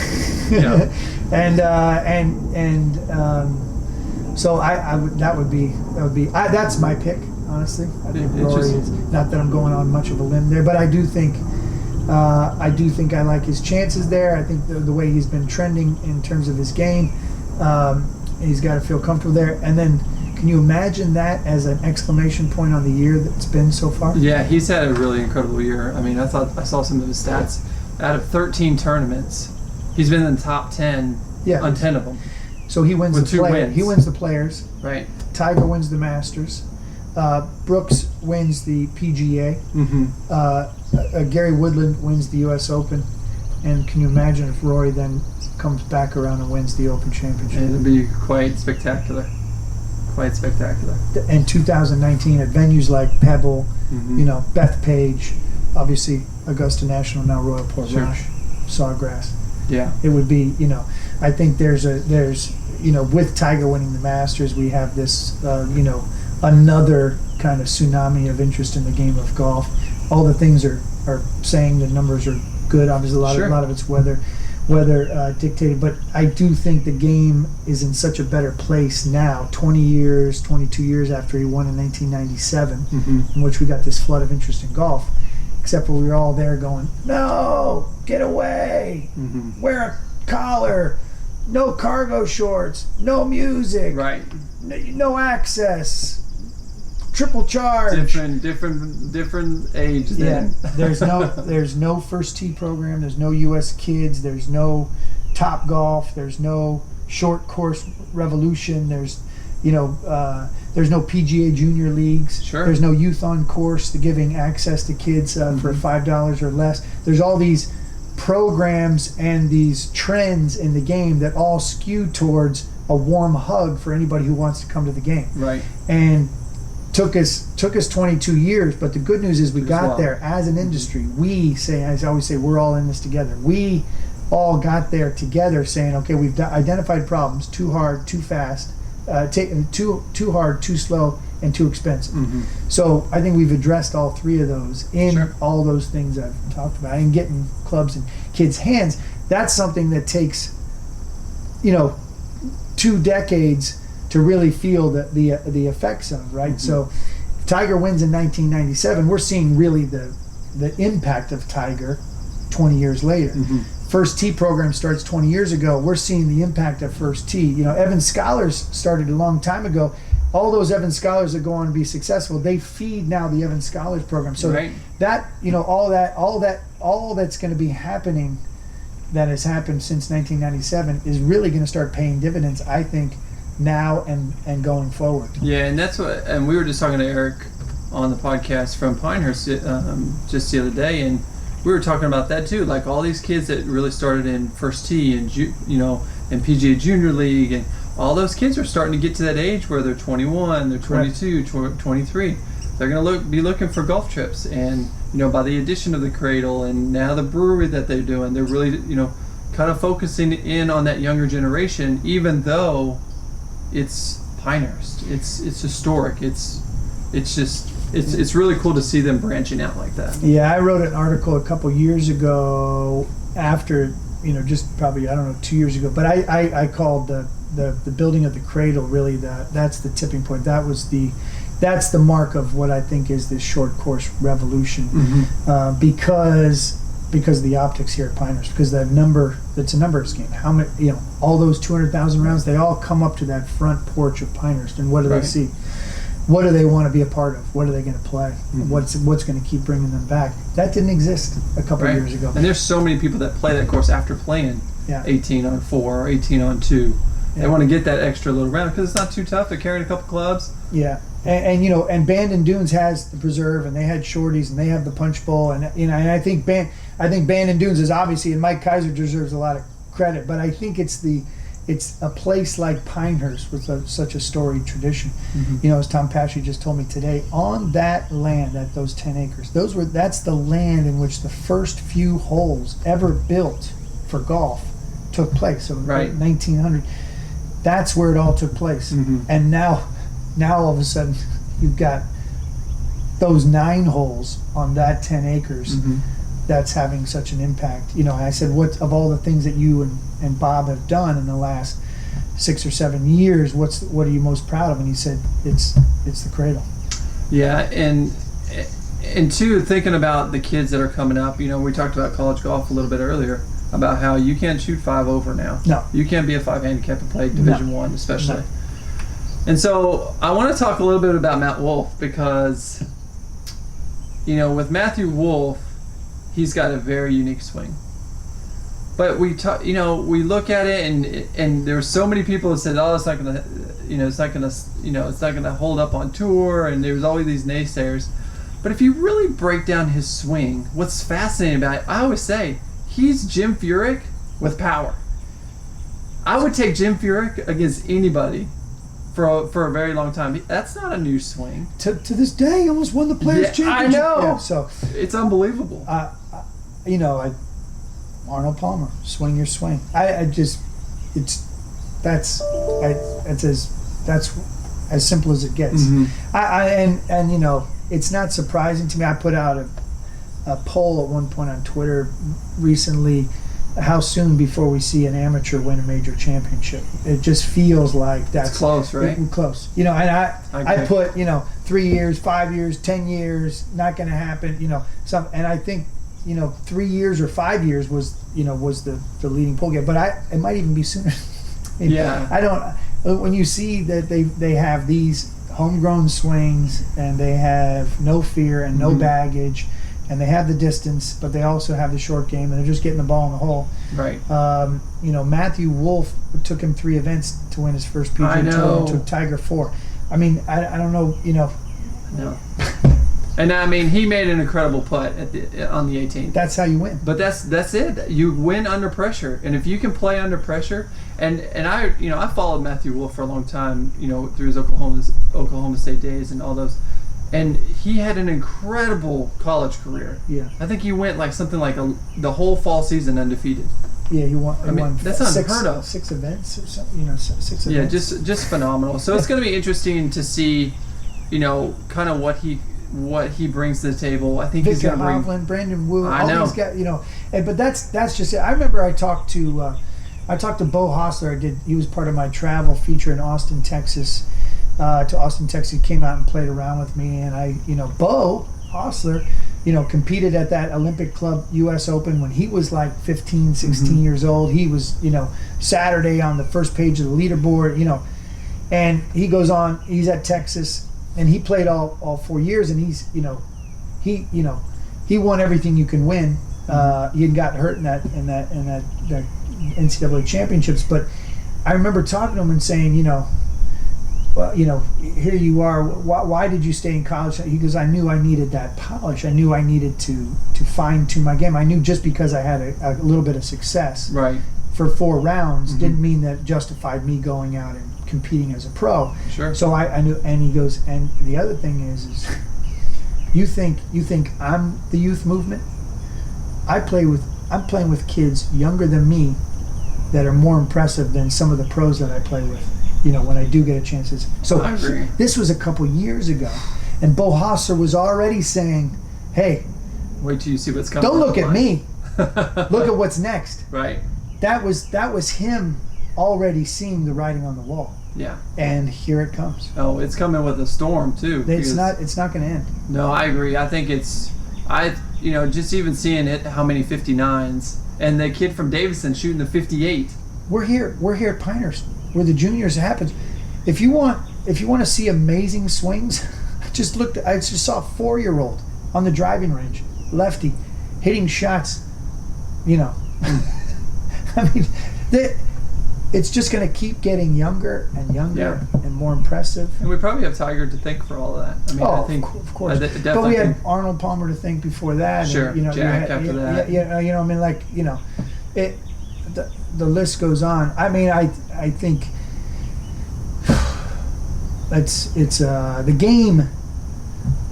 So that would be that's my pick, honestly. I think Rory is, not that I'm going on much of a limb there, but I do think I like his chances there. I think the way he's been trending in terms of his game, he's got to feel comfortable there. And then, can you imagine that as an exclamation point on the year that's been so far? Yeah, he's had a really incredible year. I mean, I saw some of his stats. Out of 13 tournaments, he's been in the top 10 on 10 of them. So he wins the wins. He wins the Players. Right. Tiger wins the Masters. Brooks wins the PGA. Gary Woodland wins the U.S. Open. And can you imagine if Rory then comes back around and wins the Open Championship? It'll be quite spectacular. Quite spectacular. In 2019, at venues like Pebble, Bethpage, obviously Augusta National, now Royal Portrush, Sawgrass. Yeah. It would be, I think there's with Tiger winning the Masters, we have this, another kind of tsunami of interest in the game of golf. All the things are saying the numbers are good. Obviously, a lot of it's weather dictated, but I do think the game is in such a better place now, 22 years after he won in 1997, in which we got this flood of interest in golf, except for we were all there going, no, get away, wear a collar, no cargo shorts, no music, right, no access, triple charge. Different age then. Yeah. There's no first tee program, there's no US Kids, there's no Top Golf, there's no short course revolution, there's no PGA junior leagues, there's no youth on course, giving access to kids for $5 or less. There's all these programs and these trends in the game that all skew towards a warm hug for anybody who wants to come to the game. Right. And took us 22 years, but the good news is we got there as an industry. I always say, we're all in this together. We all got there together saying, okay, we've identified problems: too hard, too fast, too hard, too slow, and too expensive. So I think we've addressed all three of those in all those things I've talked about, and getting clubs in kids' hands. That's something that takes 2 decades to really feel the effects of, right? So if Tiger wins in 1997, we're seeing really the impact of Tiger 20 years later. First Tee program starts 20 years ago. We're seeing the impact of First Tee. Evans Scholars started a long time ago. All those Evans Scholars that go on to be successful, they feed now the Evans Scholars program. So all that's going to be happening, that has happened since 1997, is really going to start paying dividends, I think, now and going forward. Yeah, and we were just talking to Eric on the podcast from Pinehurst just the other day, and we were talking about that too. Like all these kids that really started in First Tee and and PGA Junior League, and all those kids are starting to get to that age where they're 21, they're 22, 23. They're going to be looking for golf trips, and by the addition of the Cradle and now the brewery that they're doing, they're really kind of focusing in on that younger generation, even though it's Pinehurst. It's historic. It's really cool to see them branching out like that. Yeah, I wrote an article a couple years ago after, just probably, 2 years ago, but I called the building of the Cradle really that's the tipping point. That's the mark of what I think is this short course revolution, because of the optics here at Pinehurst, because it's a numbers game. How many, all those 200,000 rounds, they all come up to that front porch of Pinehurst, and what do they see? What do they want to be a part of? What are they going to play? What's going to keep bringing them back? That didn't exist a couple of years ago. And there's so many people that play that course after playing 18 on 4 or 18 on 2. They want to get that extra little round because it's not too tough. They're carrying a couple clubs. Yeah. And Bandon Dunes has the preserve, and they had shorties, and they have the punch bowl, and and I think Bandon Dunes is obviously, and Mike Kaiser deserves a lot of credit, but I think it's a place like Pinehurst with such a storied tradition. As Tom Pashy just told me today, on that land, at those 10 acres, that's the land in which the first few holes ever built for golf took place. So 1900, that's where it all took place. And now all of a sudden you've got those 9 holes on that 10 acres that's having such an impact. I said, what of all the things that you and Bob have done in the last 6 or 7 years, what are you most proud of? And he said, it's the Cradle. Yeah, and two, thinking about the kids that are coming up, we talked about college golf a little bit earlier, about how you can't shoot 5 over now. No. You can't be a 5 handicap and play Division I, especially. No. And so I want to talk a little bit about Matt Wolfe, because, with Matthew Wolfe, he's got a very unique swing. But we look at it, and there's so many people that said, "Oh, it's not gonna hold up on tour," and there's always these naysayers. But if you really break down his swing, what's fascinating about it, I always say, he's Jim Furyk with power. I would take Jim Furyk against anybody for a very long time. That's not a new swing. To this day, he almost won the Players' Championship. I know. Yeah, so it's unbelievable. Arnold Palmer, swing your swing. That's as simple as it gets. It's not surprising to me. I put out a poll at one point on Twitter recently. How soon before we see an amateur win a major championship? It just feels like that's it's close, right? Close. And I put 3 years, 5 years, 10 years, not going to happen. And I think 3 years or 5 years was the leading poll game, but it might even be sooner. I don't. When you see that they have these homegrown swings and they have no fear and no baggage. And they have the distance, but they also have the short game, and they're just getting the ball in the hole. Right. Matthew Wolfe took him 3 events to win his first PGA Tour, and took Tiger 4. I mean, I don't know, No. And he made an incredible putt on the 18th. That's how you win. But that's it. You win under pressure, and if you can play under pressure, and I followed Matthew Wolfe for a long time, through his Oklahoma State days and all those. And he had an incredible college career. Yeah. I think he went the whole fall season undefeated. Yeah, he won. That's unheard of. 6 events or something. 6 events. Yeah, just phenomenal. So it's going to be interesting to see, kind of what he brings to the table. I think Victor he's going to bring Hovland, Brandon Wu, I know. These guys. But that's just it. I remember I talked to Bo Hostler. He was part of my travel feature in Austin, Texas. To Austin, Texas, he came out and played around with me, and Bo Hostler, competed at that Olympic Club U.S. Open when he was like 15, 16 years old. He was, Saturday on the first page of the leaderboard, and he goes on. He's at Texas, and he played all 4 years, and he's, he won everything you can win. He had gotten hurt in that NCAA championships, but I remember talking to him and saying, well, here you are. Why did you stay in college? He goes, I knew I needed that polish. I knew I needed to fine-tune my game. I knew just because I had a little bit of success for 4 rounds didn't mean that justified me going out and competing as a pro. Sure. So I knew, and he goes, and the other thing is you think I'm the youth movement? I'm playing with kids younger than me that are more impressive than some of the pros that I play with. When I do get a chance. So I agree. This was a couple years ago, and Bo Hostler was already saying, hey, wait till you see what's coming. Don't look at me. Look at what's next. Right. That was him already seeing the writing on the wall. Yeah. And here it comes. Oh, it's coming with a storm too. It's not going to end. No, I agree. I think just even seeing it, how many 59s, and the kid from Davidson shooting the 58. We're here at Pinehurst, where the juniors happens. If you want to see amazing swings, I just saw a 4-year-old on the driving range, lefty, hitting shots. I mean, it's just going to keep getting younger and younger and more impressive. And we probably have Tiger to thank for all of that. I mean, I think of course. But we had Arnold Palmer to thank before that. Sure, and, Jack after that. The list goes on. I mean, I think it's the game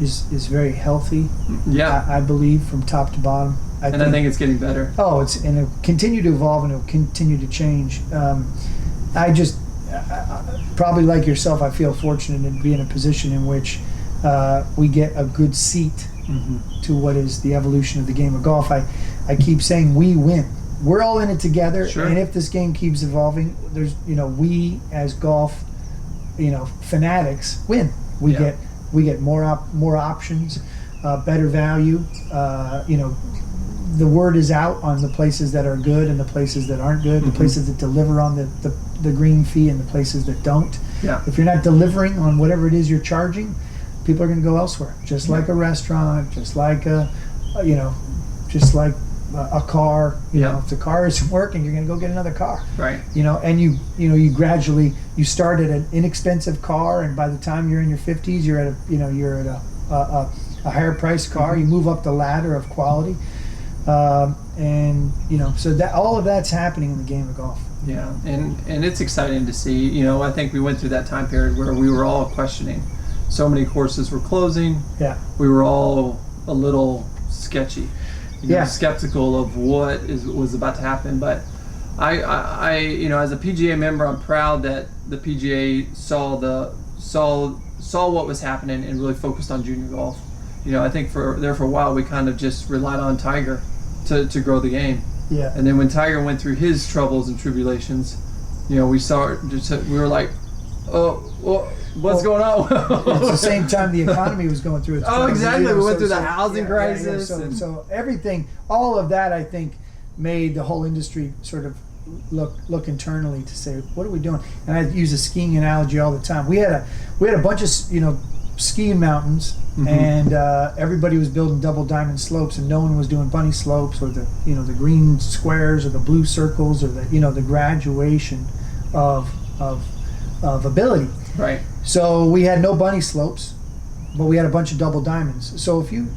is very healthy. Yeah, I believe from top to bottom. I think it's getting better. Oh, it'll continue to evolve and it'll continue to change. I probably like yourself, I feel fortunate to be in a position in which we get a good seat to what is the evolution of the game of golf. I keep saying we win. We're all in it together, sure. And if this game keeps evolving, there's we as golf, fanatics win. We get more options, better value. The word is out on the places that are good and the places that aren't good, the places that deliver on the green fee and the places that don't. Yeah. If you're not delivering on whatever it is you're charging, people are going to go elsewhere. Just like a restaurant, just like a car. If the car isn't working, you're going to go get another car. Right. And you gradually start at an inexpensive car, and by the time you're in your 50s, you're at a higher priced car. You move up the ladder of quality, and so that all of that's happening in the game of golf. Yeah, and it's exciting to see. I think we went through that time period where we were all questioning. So many courses were closing. Yeah. We were all a little sketchy. Skeptical of what was about to happen. But I as a PGA member, I'm proud that the PGA saw what was happening and really focused on junior golf. I think for a while we kind of just relied on Tiger to grow the game. Yeah. And then when Tiger went through his troubles and tribulations, we were like, what's going on? It's the same time the economy was going through its troubles. Exactly. We went through the housing crisis. So everything, all of that, I think, made the whole industry sort of look internally to say, what are we doing? And I use a skiing analogy all the time. We had a bunch of skiing mountains, and everybody was building double diamond slopes, and no one was doing bunny slopes or the green squares or the blue circles or the graduation of ability. Right. So we had no bunny slopes, but we had a bunch of double diamonds. So if you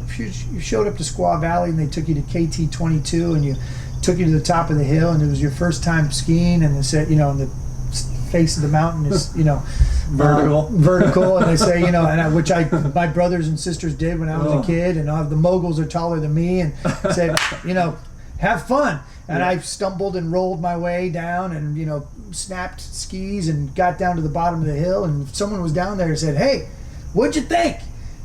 showed up to Squaw Valley and they took you to KT 22 and you took you to the top of the hill and it was your first time skiing and they said, and the face of the mountain is, vertical, and they say, which my brothers and sisters did when I was a kid, and the moguls are taller than me, and said, have fun. And I stumbled and rolled my way down and, snapped skis and got down to the bottom of the hill, and someone was down there and said, hey, what'd you think?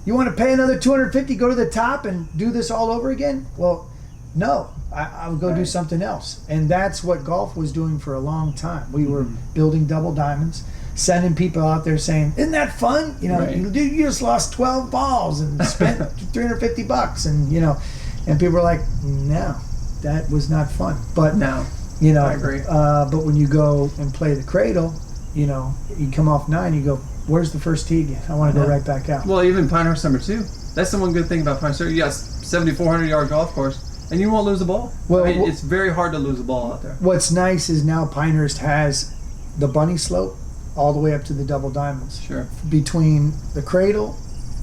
You want to pay another $250, go to the top and do this all over again? Well, no, I'll go do something else. And that's what golf was doing for a long time. We were building double diamonds, sending people out there saying, isn't that fun? You just lost 12 balls and spent $350, and people were like, no, that was not fun. But no, I agree. But when you go and play the Cradle, you come off 9, you go, where's the first tee again? I want to go right back out. Well, even Pinehurst number 2. That's the one good thing about Pinehurst. You got 7,400 yard golf course, and you won't lose a ball. Well, it's very hard to lose a ball out there. What's nice is now Pinehurst has the bunny slope all the way up to the double diamonds. Sure. Between the Cradle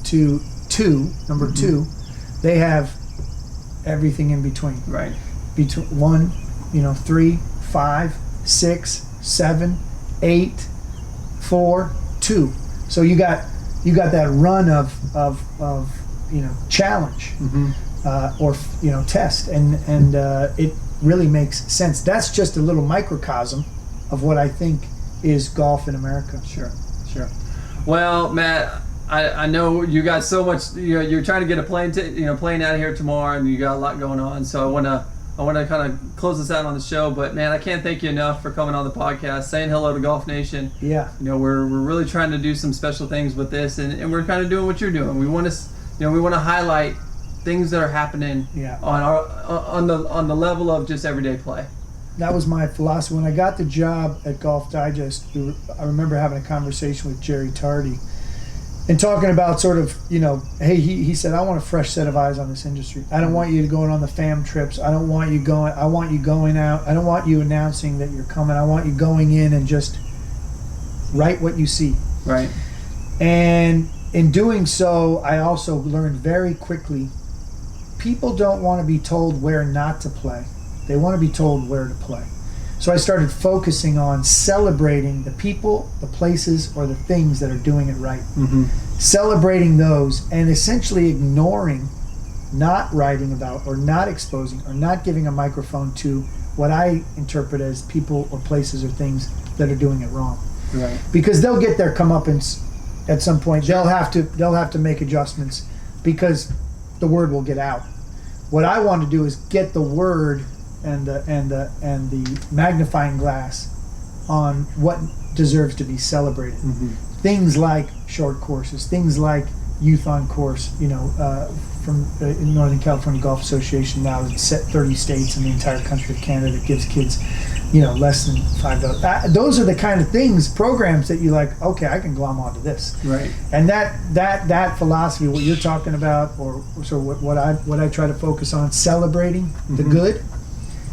to number 2, they have everything in between. Right. Between 1, 3, 5, 6, 7, 8, 4, 2. So you got that run of challenge or test, and it really makes sense. That's just a little microcosm of what I think is golf in America. Sure. Well, Matt, I know you got so much. You're trying to get a plane out of here tomorrow, and you got a lot going on. So I want to kind of close this out on the show. But man, I can't thank you enough for coming on the podcast, saying hello to Golf Nation. Yeah. We're really trying to do some special things with this, and we're kind of doing what you're doing. We want to highlight things that are happening on the level of just everyday play. That was my philosophy. When I got the job at Golf Digest, I remember having a conversation with Jerry Tardy and talking about sort of, hey, he said, I want a fresh set of eyes on this industry. I don't want you going on the fam trips. I want you going out. I don't want you announcing that you're coming. I want you going in and just write what you see. Right. And in doing so, I also learned very quickly, people don't want to be told where not to play. They want to be told where to play. So I started focusing on celebrating the people, the places, or the things that are doing it right. Celebrating those and essentially ignoring, not writing about, or not exposing, or not giving a microphone to what I interpret as people or places or things that are doing it wrong. Right. Because they'll get their comeuppance at some point. Sure. They'll have to make adjustments because the word will get out. What I want to do is get the word and the magnifying glass on what deserves to be celebrated. Things like short courses, things like youth on course. From Northern California Golf Association now it's set 30 states in the entire country of Canada that gives kids, less than $5. Those are the kind of things, programs that you like. Okay, I can glom onto this. Right. And that philosophy, what you're talking about, or so what I try to focus on, celebrating the good,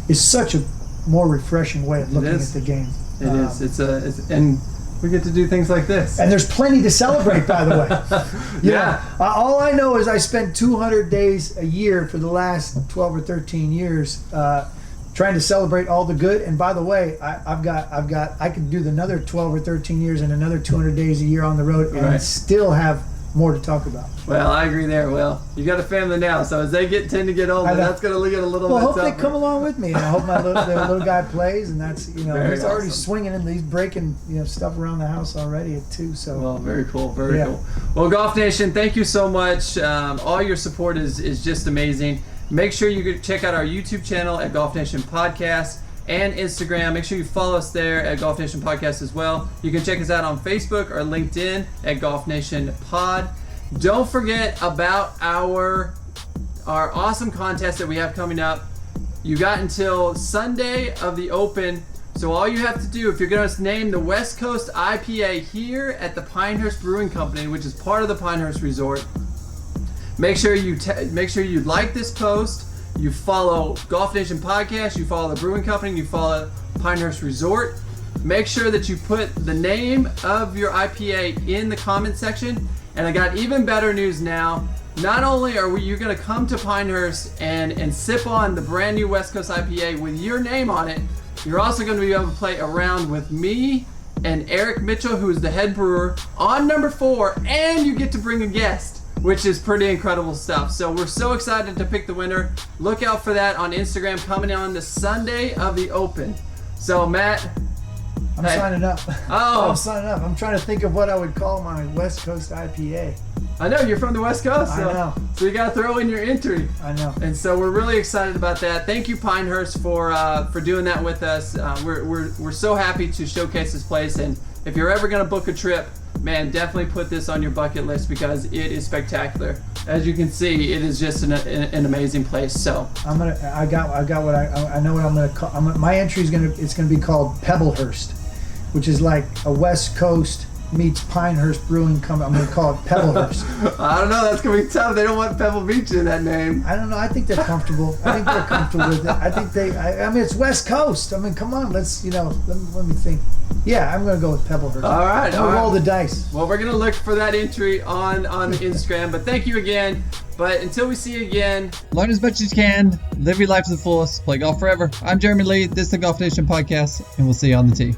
is such a more refreshing way of looking at the game. It is. And We get to do things like this. And there's plenty to celebrate, by the way. Yeah. All I know is I spent 200 days a year for the last 12 or 13 years trying to celebrate all the good. And by the way, I could do another 12 or 13 years and another 200 days a year on the road and still have more to talk about. Well, I agree there. Well, you got a family now, so as they tend to get older, that's going to get a little bit tougher. Well, I hope they come along with me, and I hope the little guy plays, and that's he's already swinging and he's breaking stuff around the house already too. So well, very cool, very cool. Well, Golf Nation, thank you so much. All your support is just amazing. Make sure you check out our YouTube channel at Golf Nation Podcast. And Instagram. Make sure you follow us there at Golf Nation Podcast as well. You can check us out on Facebook or LinkedIn at Golf Nation Pod. Don't forget about our awesome contest that we have coming up. You got until Sunday of the Open. So all you have to do, if you're going to name the West Coast IPA here at the Pinehurst Brewing Company, which is part of the Pinehurst Resort, make sure you like this post. You follow Golf Nation Podcast, you follow the Brewing Company, you follow Pinehurst Resort. Make sure that you put the name of your IPA in the comment section. And I got even better news now. Not only are you going to come to Pinehurst and sip on the brand new West Coast IPA with your name on it, you're also going to be able to play around with me and Eric Mitchell, who is the head brewer, on number 4, and you get to bring a guest, which is pretty incredible stuff. So we're so excited to pick the winner. Look out for that on Instagram coming on the Sunday of the Open. So Matt, I'm signing up. Oh, I'm signing up. I'm trying to think of what I would call my West Coast IPA. I know you're from the West Coast. So, I know. So you got to throw in your entry. I know. And so we're really excited about that. Thank you, Pinehurst, for doing that with us. We're so happy to showcase this place. And if you're ever going to book a trip, man, definitely put this on your bucket list because it is spectacular. As you can see, it is just an amazing place. So I know what I'm gonna call. My entry is gonna be called Pebblehurst, which is like a West Coast meets Pinehurst Brewing Company. I'm gonna call it Pebblehurst. I don't know. That's gonna be tough. They don't want Pebble Beach in that name. I don't know. I think they're comfortable. I think they're comfortable with it. I think I mean, it's West Coast. I mean, come on. Let's let me think. Yeah, I'm gonna go with Pebblehurst. All right. I'll roll the dice. Well, we're gonna look for that entry on Instagram. But thank you again. But until we see you again, learn as much as you can, live your life to the fullest, play golf forever. I'm Jeremy Lee. This is the Golf Nation Podcast, and we'll see you on the tee.